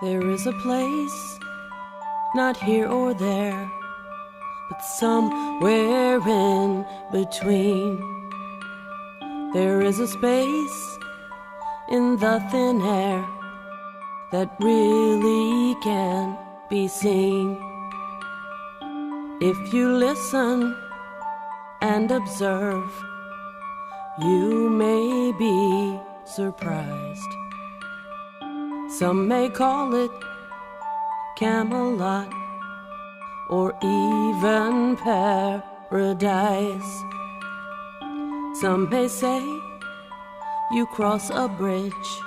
There is a place, not here or there, but somewhere in between. There is a space in the thin air that really can't be seen. If you listen and observe, you may be surprised. Some may call it Camelot or even paradise. Some may say you cross a bridge,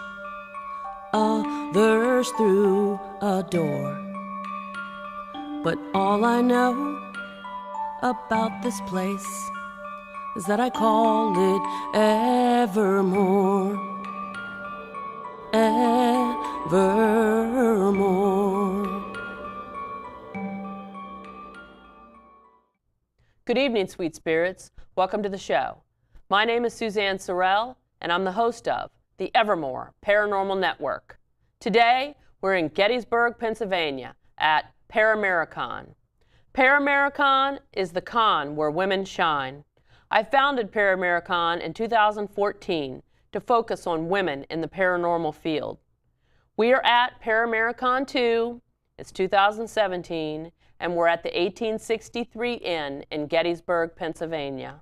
others through a door. But all I know about this place is that I call it Evermore. Evermore. Good evening, sweet spirits. Welcome to the show. My name is Suzanne Sorrell, and I'm the host of the Evermore Paranormal Network. Today, we're in Gettysburg, Pennsylvania at ParAmeriCon. ParAmeriCon is the con where women shine. I founded ParAmeriCon in 2014 to focus on women in the paranormal field. We are at ParAmeriCon 2, it's 2017, and we're at the 1863 Inn in Gettysburg, Pennsylvania.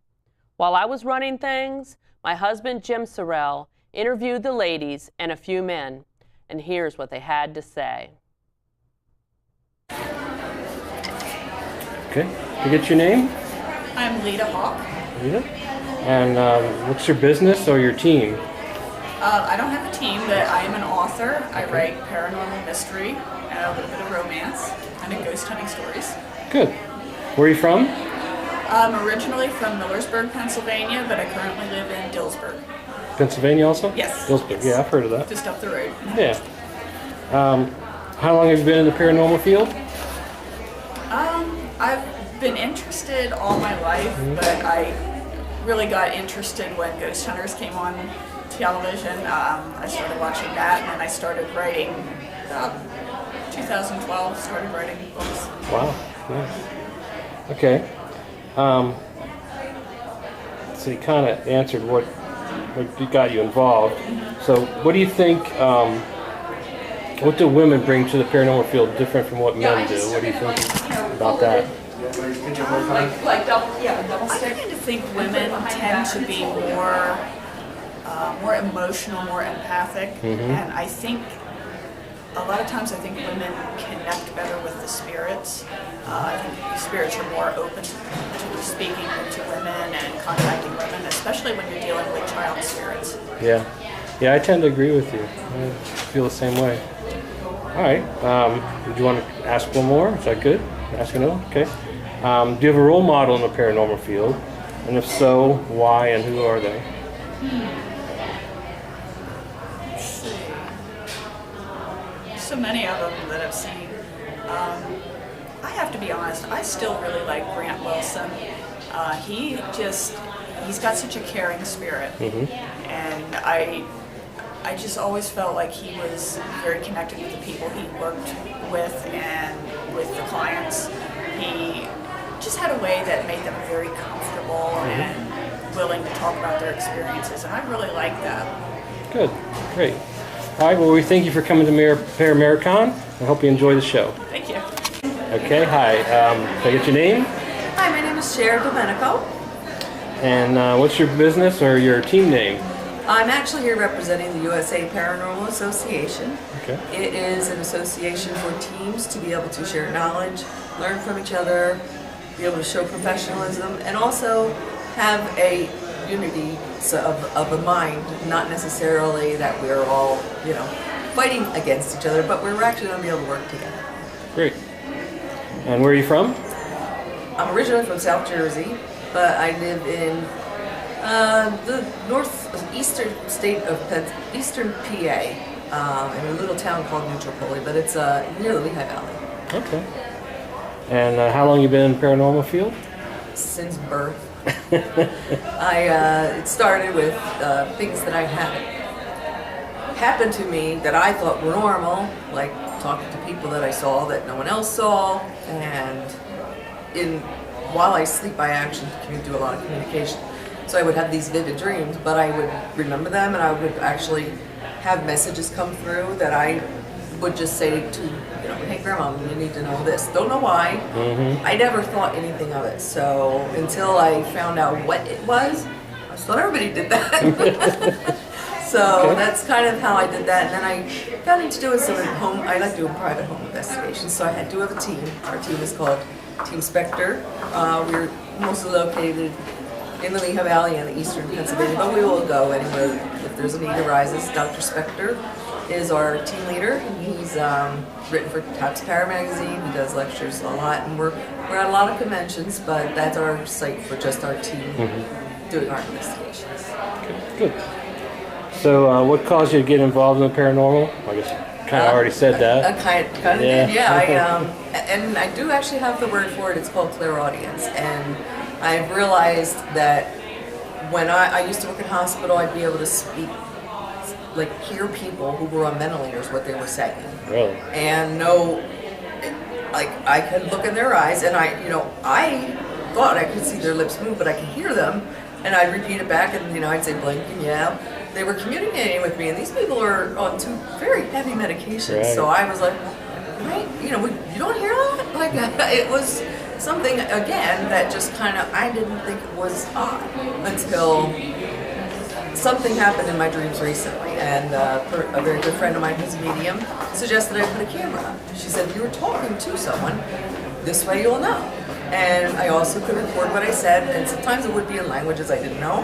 While I was running things, my husband Jim Sorrell interviewed the ladies and a few men, and here's what they had to say. Okay, can I get your name? I'm Lita Hawk. Lita? And what's your business or your team? I don't have a team, but I am an author. I write paranormal mystery and a little bit of romance and ghost hunting stories. Good. Where are you from? I'm originally from Millersburg, Pennsylvania, but I currently live in Dillsburg. Pennsylvania also? Yes. Dillsburg, yes. yeah, I've heard of that. Just up the road. Yeah. How long have you been in the paranormal field? I've been interested all my life, but I really got interested when Ghost Hunters came on television. I started watching that, and then I started writing. 2012, started writing books. Wow. Nice. Okay. So you kind of answered what got you involved. So what do you think? What do women bring to the paranormal field different from what men do? What do you think about that? I kind of think women tend to be more emotional, more empathic, and I think a lot of times women connect better with the spirits. I think the spirits are more open to speaking to women and contacting women, especially when you're dealing with child spirits. Yeah, I tend to agree with you. I feel the same way. All right. Would you want to ask one more? Is that good? Ask another? Okay. Do you have a role model in the paranormal field? And if so, why and who are they? Let's see. So many of them that I've seen. I have to be honest, I still really like Grant Wilson. He's got such a caring spirit. And I just always felt like he was very connected with the people he worked with and with the clients. He just had a way that made them very comfortable and willing to talk about their experiences, and I really like that. Good, great. All right, well, we thank you for coming to ParAmeriCon. I hope you enjoy the show. Thank you. Okay, hi. Can I get your name? Hi, my name is Cher Domenico. And what's your business or your team name? I'm actually here representing the USA Paranormal Association. Okay. It is an association for teams to be able to share knowledge, learn from each other, be able to show professionalism, and also have a unity of the mind, not necessarily that we're all, fighting against each other, but we're actually going to be able to work together. Great. And where are you from? I'm originally from South Jersey, but I live in the northeastern state of eastern PA, in a little town called New Tripoli, but it's near the Lehigh Valley. Okay. And how long you been in the paranormal field? Since birth. It started with things that I had happen to me that I thought were normal, like talking to people that I saw that no one else saw, and while I sleep, I actually can do a lot of communication. So I would have these vivid dreams, but I would remember them, and I would actually have messages come through that I would just say to, hey grandma, you need to know this. Don't know why. I never thought anything of it. So until I found out what it was, I thought everybody did that. So that's kind of how I did that. And then I got into doing some home, I like doing private home investigations. So I do have a team. Our team is called Team Spectre. We're mostly located in the Lehigh Valley and eastern Pennsylvania, but we will go anywhere if there's a need arises. Dr. Spectre is our team leader. He's written for Para magazine. He does lectures a lot, and we're at a lot of conventions, but that's our site for just our team doing our investigations. Okay, good. So what caused you to get involved in the paranormal? I guess you kind of already said that. I kind of did, yeah. And I do actually have the word for it. It's called clairaudience, and I've realized that when I used to work in hospital, I'd be able to speak, like hear people who were on ventilators, what they were saying. Really? And know, like I could look in their eyes, and I thought I could see their lips move, but I could hear them, and I'd repeat it back, and I'd say blink, and yeah. They were communicating with me, and these people are on 2 very heavy medications. Right. So I was like, right, you don't hear that? Like, it was something, again, that just kind of, I didn't think it was odd until something happened in my dreams recently. And a very good friend of mine who's a medium suggested I put a camera up. She said, if you were talking to someone, this way you'll know. And I also could record what I said, and sometimes it would be in languages I didn't know.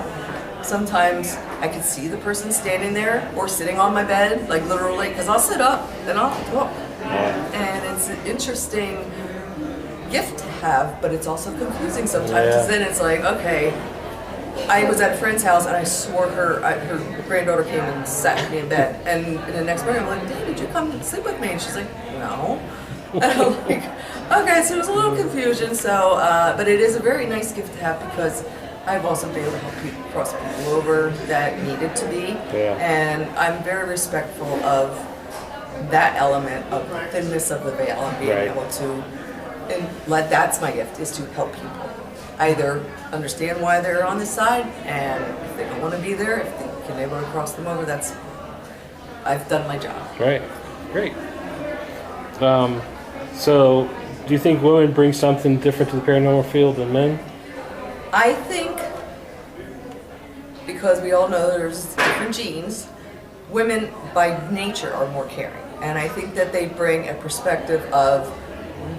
Sometimes I could see the person standing there or sitting on my bed, like literally, because I'll sit up and I'll talk. And it's an interesting gift to have, but it's also confusing sometimes, because then it's like, okay, I was at a friend's house and I swore her granddaughter came and sat with me in bed, and the next morning I'm like, Dad, did you come and sleep with me? And she's like, no. And I'm like, okay, so there's a little confusion. So, but it is a very nice gift to have, because I've also been able to help people cross people over that needed to be. And I'm very respectful of that element of the thinness of the veil and being able to, and that's my gift, is to help people either understand why they're on this side, and if they don't want to be there, if they can be able to cross them over, I've done my job. Right, great. So do you think women bring something different to the paranormal field than men? I think, because we all know there's different genes, women by nature are more caring. And I think that they bring a perspective of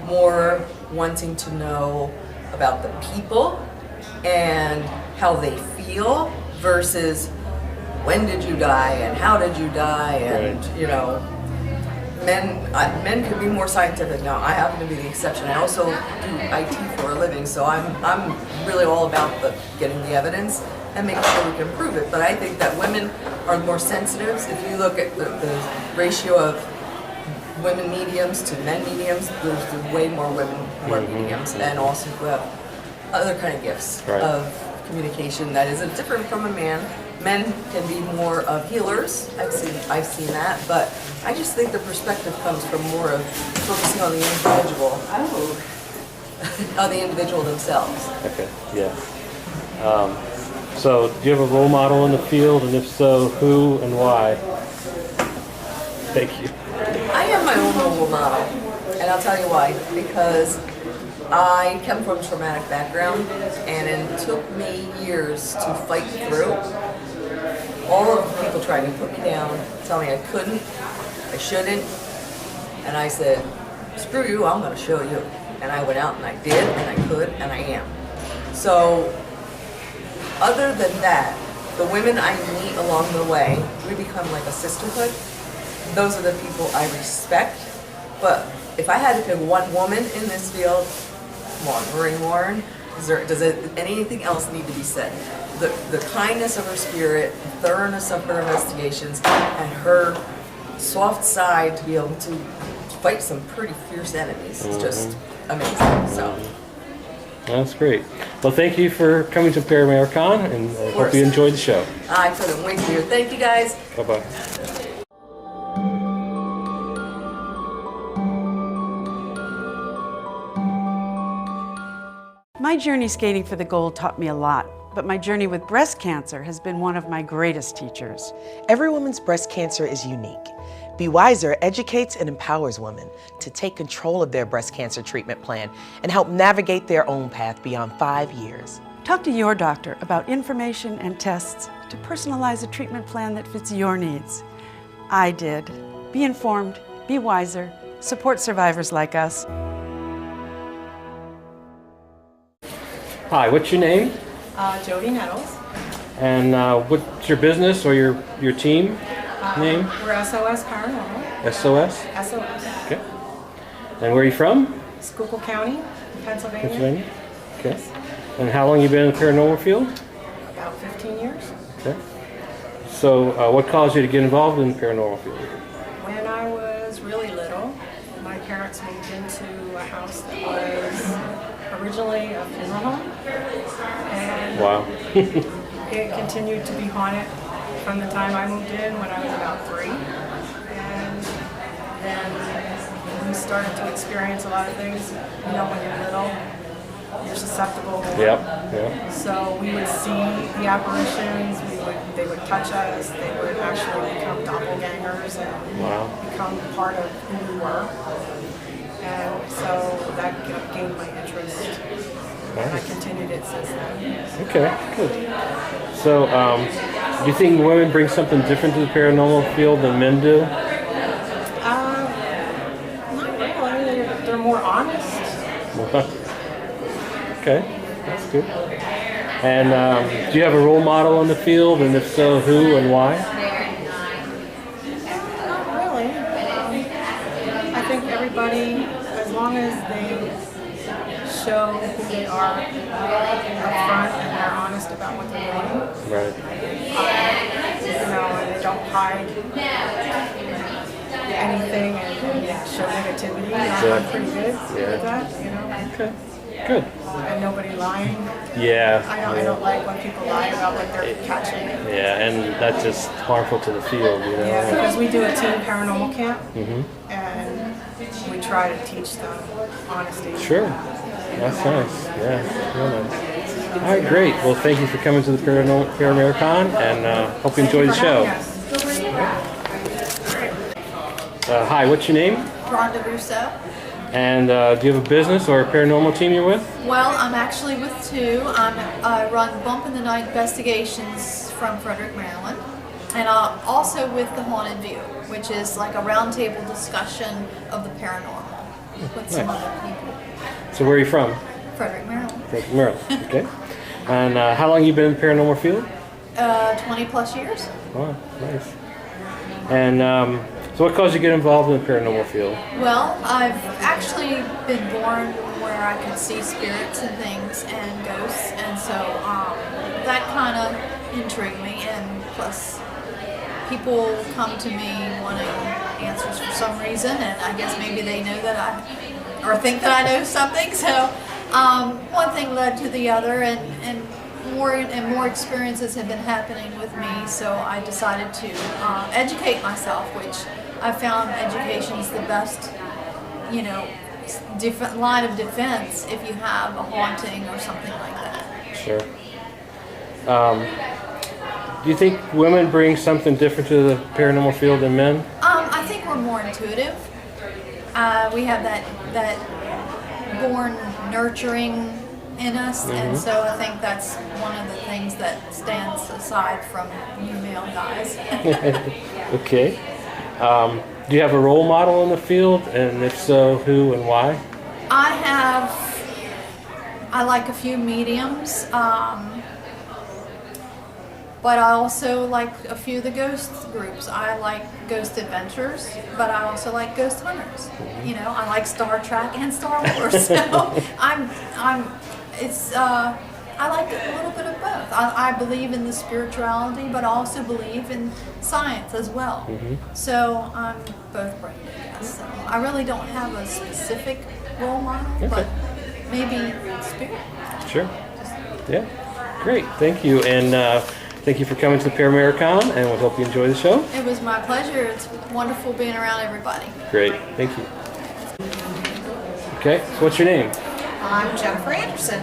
more wanting to know about the people and how they feel versus when did you die and how did you die, and men can be more scientific. Now, I happen to be the exception. I also do IT for a living, so I'm really all about getting the evidence and making sure we can prove it. But I think that women are more sensitive. If you look at the ratio of women mediums to men mediums, there's way more women who are mediums, and also who have other kind of gifts of communication that is different from a man. Men can be more of healers. I've seen that, but I just think the perspective comes from more of focusing on the individual, on the individual themselves. Okay. Yeah. So, do you have a role model in the field, and if so, who and why? Thank you. I have my own role model, and I'll tell you why. Because I come from a traumatic background, and it took me years to fight through. All of the people tried to put me down, tell me I couldn't, I shouldn't, and I said, screw you, I'm going to show you. And I went out and I did, and I could, and I am. So, other than that, the women I meet along the way, we become like a sisterhood. Those are the people I respect. But if I had to pick one woman in this field, come on, Marie Warren, does anything else need to be said? The kindness of her spirit, the thoroughness of her investigations, and her soft side to be able to fight some pretty fierce enemies is just amazing. So. That's great. Well, thank you for coming to ParAmeriCon, and I hope you enjoyed the show. I couldn't wait to hear. Thank you, guys. Bye-bye. My journey skating for the gold taught me a lot, but my journey with breast cancer has been one of my greatest teachers. Every woman's breast cancer is unique. Be Wiser educates and empowers women to take control of their breast cancer treatment plan and help navigate their own path beyond 5 years. Talk to your doctor about information and tests to personalize a treatment plan that fits your needs. I did. Be informed, be wiser, support survivors like us. Hi, what's your name? Jody Nettles. And what's your business or your team name? We're SOS Paranormal. SOS? SOS. Okay. And where are you from? Schuylkill County, Pennsylvania. Pennsylvania? Okay. And how long you been in the paranormal field? About 15 years. Okay. So what caused you to get involved in the paranormal field? When I was really little, my parents moved into a house that was originally a funeral home. And Wow. it continued to be haunted from the time I moved in when I was about 3. And then we started to experience a lot of things. You know, when you're little, you're susceptible. Yep. So we would see the apparitions, they would touch us, they would actually become doppelgangers and become part of who we were. And so that gained my interest. And I continued it since then. Okay, good. So, do you think women bring something different to the paranormal field than men do? Not really. They're more honest. Okay, that's good. And do you have a role model in the field, and if so, who and why? Not really. I think everybody, as long as they show who they are up front and they're honest about what they're doing. Right. And they don't hide anything and show negativity. I'm pretty good with that, Okay. Good. And nobody lying. Yeah. I don't like when people lie about what they're catching. Yeah, and that's just harmful to the field, Yeah, because we do a teen paranormal camp, and we try to teach them honesty. Sure. That's nice. Yeah, real nice. All right, great. Well, thank you for coming to the ParAmeriCon, and hope you enjoy the show. Hi, what's your name? Rhonda Rousseau. And do you have a business or a paranormal team you're with? Well, I'm actually with 2. I run Bump in the Night Investigations from Frederick, Maryland. And I'm also with the Haunted View, which is like a roundtable discussion of the paranormal with some other people. So where are you from? Frederick, Maryland. Frederick, Maryland. Okay. And how long have you been in the paranormal field? 20 plus years. Wow, nice. And so what caused you to get involved in the paranormal field? Well, I've actually been born where I could see spirits and things and ghosts, and so that kind of intrigued me. And plus, people come to me wanting answers for some reason, and I guess maybe they know that or think that I know something. So one thing led to the other, and more experiences have been happening with me. So I decided to educate myself, which I found education is the best, different line of defense if you have a haunting or something like that. Sure. Do you think women bring something different to the paranormal field than men? I think we're more intuitive. We have that born nurturing in us, and so I think that's one of the things that stands aside from you male guys. Okay. Do you have a role model in the field, and if so, who and why? I like a few mediums, but I also like a few of the ghost groups. I like Ghost Adventures, but I also like Ghost Hunters. I like Star Trek and Star Wars, so I like a little bit of both. I believe in the spirituality, but I also believe in science as well. So I'm both brained, I guess. So I really don't have a specific role model, but maybe spirit. Sure. Yeah. Great. Thank you. And thank you for coming to the ParAmeriCon, and we hope you enjoy the show. It was my pleasure. It's wonderful being around everybody. Great. Thank you. Okay. So what's your name? I'm Jennifer Anderson.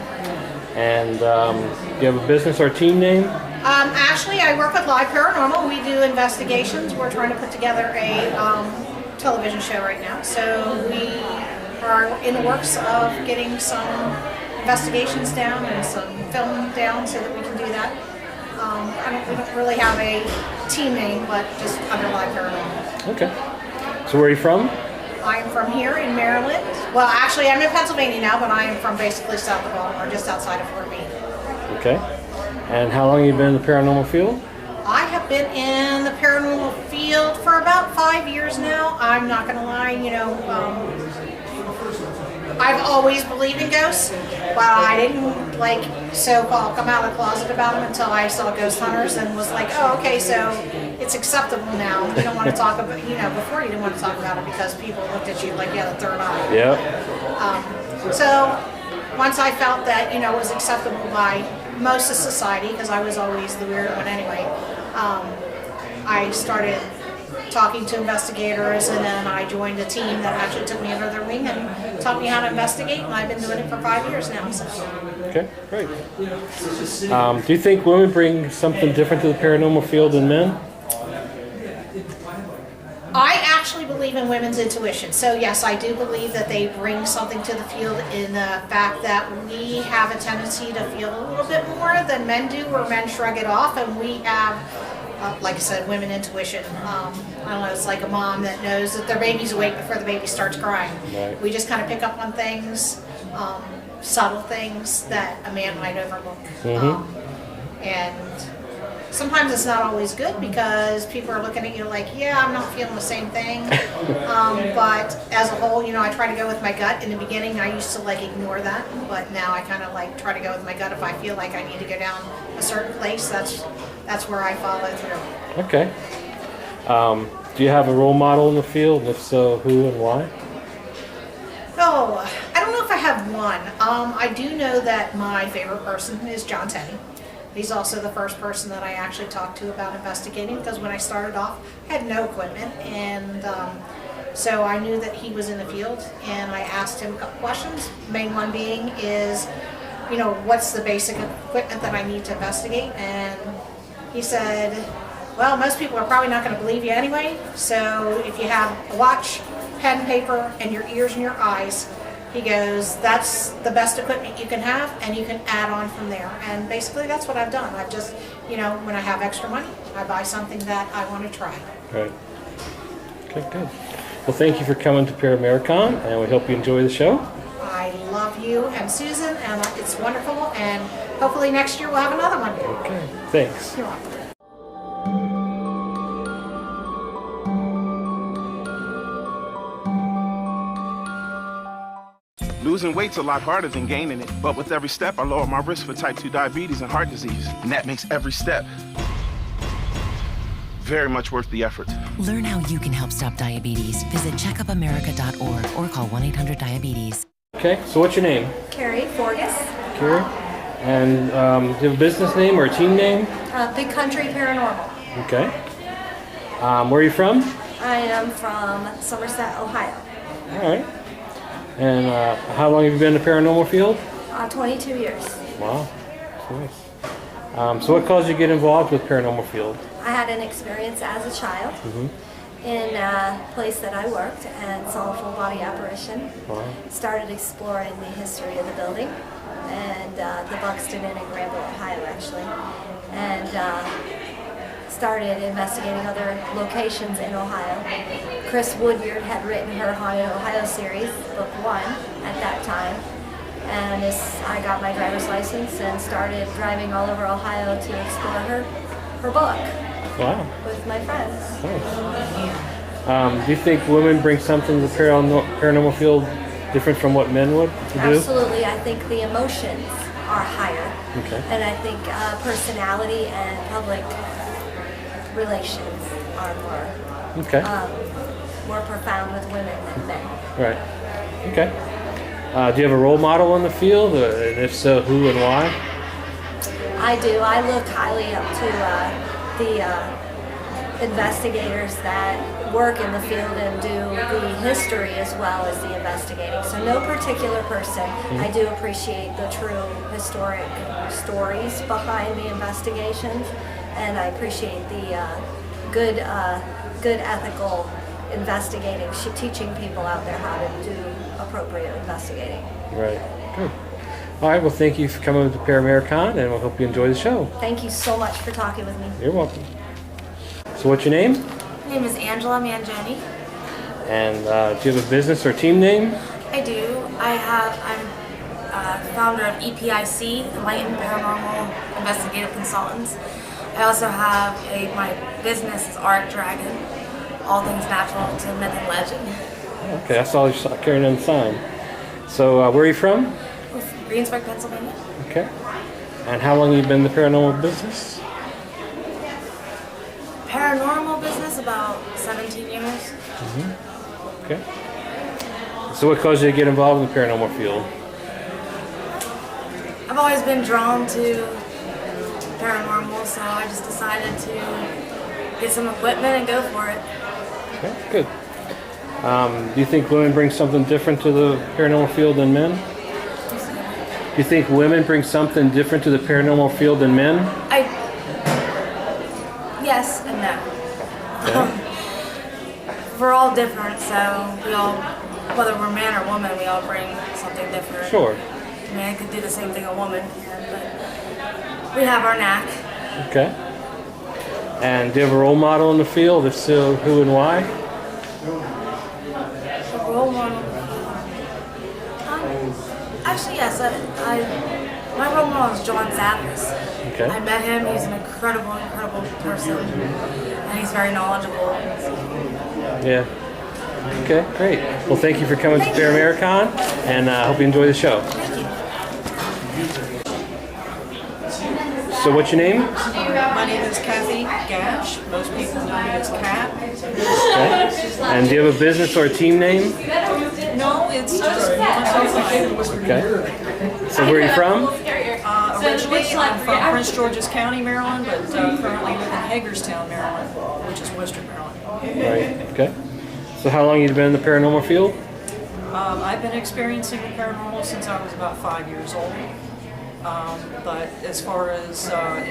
And do you have a business or team name? Actually, I work with Live Paranormal. We do investigations. We're trying to put together a television show right now. So we are in the works of getting some investigations down and some film down so that we can do that. We don't really have a team name, but just under Live Paranormal. Okay. So where are you from? I am from here in Maryland. Well, actually, I'm in Pennsylvania now, but I am from basically south of Baltimore, just outside of Fort Meade. Okay. And how long have you been in the paranormal field? I have been in the paranormal field for about 5 years now. I'm not going to lie, I've always believed in ghosts, but I didn't so-called come out of the closet about them until I saw Ghost Hunters and was like, oh, okay, so it's acceptable now. You don't want to talk about, before you didn't want to talk about it because people looked at you like you had a third eye. Yeah. So once I felt that, it was acceptable by most of society, because I was always the weird one anyway, I started talking to investigators, and then I joined a team that actually took me under their wing and taught me how to investigate, and I've been doing it for 5 years now. So. Okay, great. Do you think women bring something different to the paranormal field than men? I actually believe in women's intuition. So yes, I do believe that they bring something to the field in the fact that we have a tendency to feel a little bit more than men do, where men shrug it off, and we have, like I said, women intuition. I don't know, it's like a mom that knows that their baby's awake before the baby starts crying. Right. We just kind of pick up on things, subtle things that a man might overlook. And sometimes it's not always good because people are looking at you like, yeah, I'm not feeling the same thing. But as a whole, I try to go with my gut. In the beginning, I used to ignore that, but now I kind of try to go with my gut. If I feel like I need to go down a certain place, that's where I follow through. Okay. Do you have a role model in the field? And if so, who and why? Oh, I don't know if I have one. I do know that my favorite person is John Tenney. He's also the first person that I actually talked to about investigating, because when I started off, I had no equipment, and so I knew that he was in the field, and I asked him a couple questions. Main one being is, what's the basic equipment that I need to investigate? And he said, well, most people are probably not going to believe you anyway, so if you have a watch, pen, paper, and your ears and your eyes, he goes, that's the best equipment you can have, and you can add on from there. And basically that's what I've done. I've just, when I have extra money, I buy something that I want to try. Right. Okay, good. Well, thank you for coming to ParAmeriCon, and we hope you enjoy the show. I love you and Susan, and it's wonderful, and hopefully next year we'll have another one. Okay, thanks. You're welcome. Losing weight's a lot harder than gaining it, but with every step, I lower my risk for type 2 diabetes and heart disease, and that makes every step very much worth the effort. Learn how you can help stop diabetes. Visit checkupamerica.org or call 1-800-DIABETES. Okay, so what's your name? Carrie Forgas. Carrie? And do you have a business name or a team name? Big Country Paranormal. Okay. Where are you from? I am from Somerset, Ohio. All right. And how long have you been in the paranormal field? 22 years. Wow, that's nice. So what caused you to get involved with paranormal field? I had an experience as a child in a place that I worked and saw a full body apparition. Wow. Started exploring the history of the building and the Buxton Inn in Granville, Ohio actually. And started investigating other locations in Ohio. Chris Woodyard had written her Ohio series, book 1, at that time. And I got my driver's license and started driving all over Ohio to explore her book. Wow. With my friends. Nice. Do you think women bring something to the paranormal field different from what men would do? Absolutely. I think the emotions are higher. Okay. And I think personality and public relations are more profound with women than men. Right. Okay. Do you have a role model in the field? And if so, who and why? I do. I look highly up to the investigators that work in the field and do the history as well as the investigating. So no particular person. I do appreciate the true historic stories behind the investigations, and I appreciate the good ethical investigating, teaching people out there how to do appropriate investigating. Right. Good. All right. Well, thank you for coming to ParAmeriCon, and we hope you enjoy the show. Thank you so much for talking with me. You're welcome. So what's your name? My name is Angela Mangione. And do you have a business or team name? I do. I'm founder of EPIC, Enlightened Paranormal Investigative Consultants. I also have my business is Art Dragon, all things natural to myth and legend. Okay, I saw you carrying on the sign. So where are you from? Greensburg, Pennsylvania. Okay. And how long have you been in the paranormal business? Paranormal business, about 17 years. Mm-hmm. Okay. So what caused you to get involved in the paranormal field? I've always been drawn to paranormal, so I just decided to get some equipment and go for it. Okay, good. Do you think women bring something different to the paranormal field than men? Do you think women bring something different to the paranormal field than men? Yes and no. Okay. We're all different, so we all, whether we're man or woman, we all bring something different. Sure. I mean, I could do the same thing a woman can, but we have our knack. Okay. And do you have a role model in the field? If so, who and why? A role model? Actually, yes. My role model is John Zappis. Okay. I met him. He's an incredible person, and he's very knowledgeable. Yeah. Okay, great. Well, thank you for coming to ParAmeriCon, and I hope you enjoy the show. Thank you. So what's your name? My name is Kathy Gash. Most people know me as Kat. Okay. And do you have a business or a team name? No, it's just myself. Okay. So where are you from? Originally, I'm from Prince George's County, Maryland, but currently live in Hagerstown, Maryland, which is Western Maryland. Right. Okay. So how long have you been in the paranormal field? I've been experiencing the paranormal since I was about 5 years old. But as far as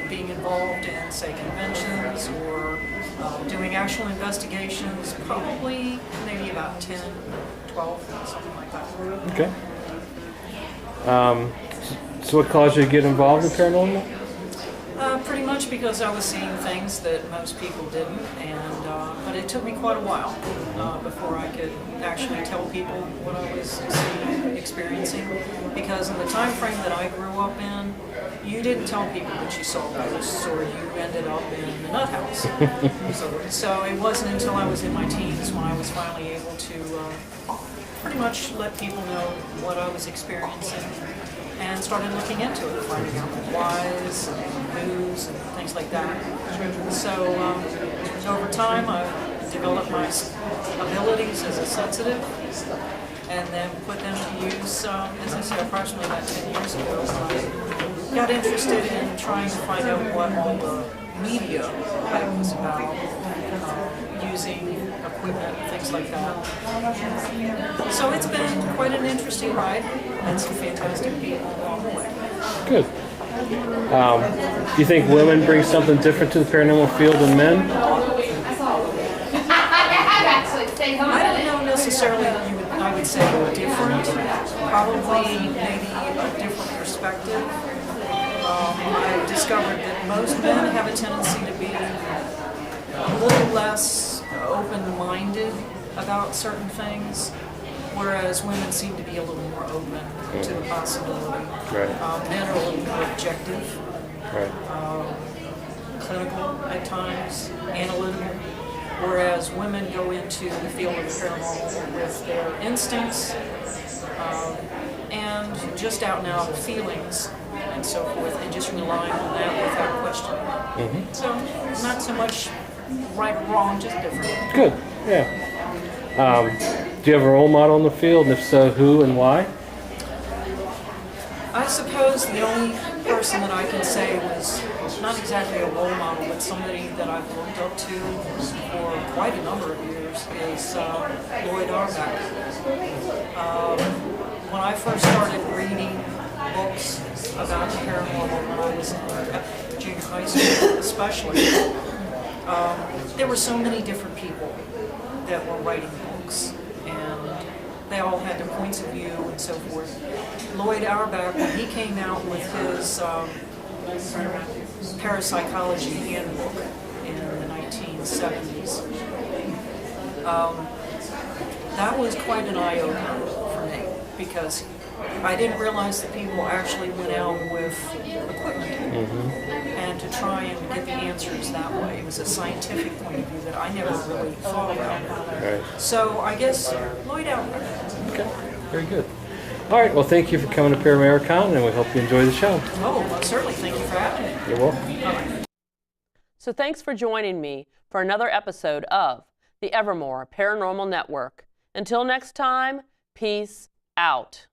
being involved in, say, conventions or doing actual investigations, probably maybe about 10, 12, something like that. Okay. So what caused you to get involved in paranormal? Pretty much because I was seeing things that most people didn't, and but it took me quite a while before I could actually tell people what I was seeing, experiencing. Because in the time frame that I grew up in, you didn't tell people that you saw ghosts, or you ended up in the nut house. So it wasn't until I was in my teens when I was finally able to pretty much let people know what I was experiencing, and started looking into it, finding out whys, who's, and things like that. So over time, I've developed my abilities as a sensitive, and then put them to use, as I said, approximately about 10 years ago. I got interested in trying to find out what all the media hype was about, using equipment, things like that. So it's been quite an interesting ride, and some fantastic people along the way. Good. Do you think women bring something different to the paranormal field than men? I don't know necessarily that I would say different. Probably maybe a different perspective. I've discovered that most men have a tendency to be a little less open-minded about certain things, whereas women seem to be a little more open to the possibility. Right. Men are a little more objective, Right. clinical at times, analytical, whereas women go into the field of the paranormal with their instincts and just out and out feelings and so forth, and just relying on that without questioning. Mm-hmm. So not so much right or wrong, just different. Good. Yeah. Do you have a role model in the field, and if so, who and why? I suppose the only person person that I can say was not exactly a role model, but somebody that I've looked up to for quite a number of years is Lloyd Auerbach. When I first started reading books about the paranormal when I was in junior high school especially, there were so many different people that were writing books, and they all had their points of view and so forth. Lloyd Auerbach, when he came out with his parapsychology handbook in the 1970s, that was quite an eye-opener for me, because I didn't realize that people actually went out with equipment and to try and get the answers that way. It was a scientific point of view that I never really thought about. Right. So I guess Lloyd Auerbach. Okay, very good. All right, well, thank you for coming to ParAmeriCon, and we hope you enjoy the show. Oh, certainly. Thank you for having me. You're welcome. Bye. So thanks for joining me for another episode of the Evermore Paranormal Network. Until next time, peace out.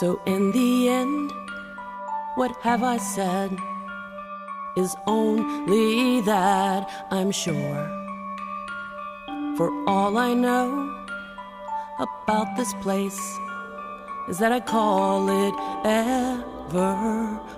So in the end, what have I said is only that I'm sure. For all I know about this place is that I call it Evermore.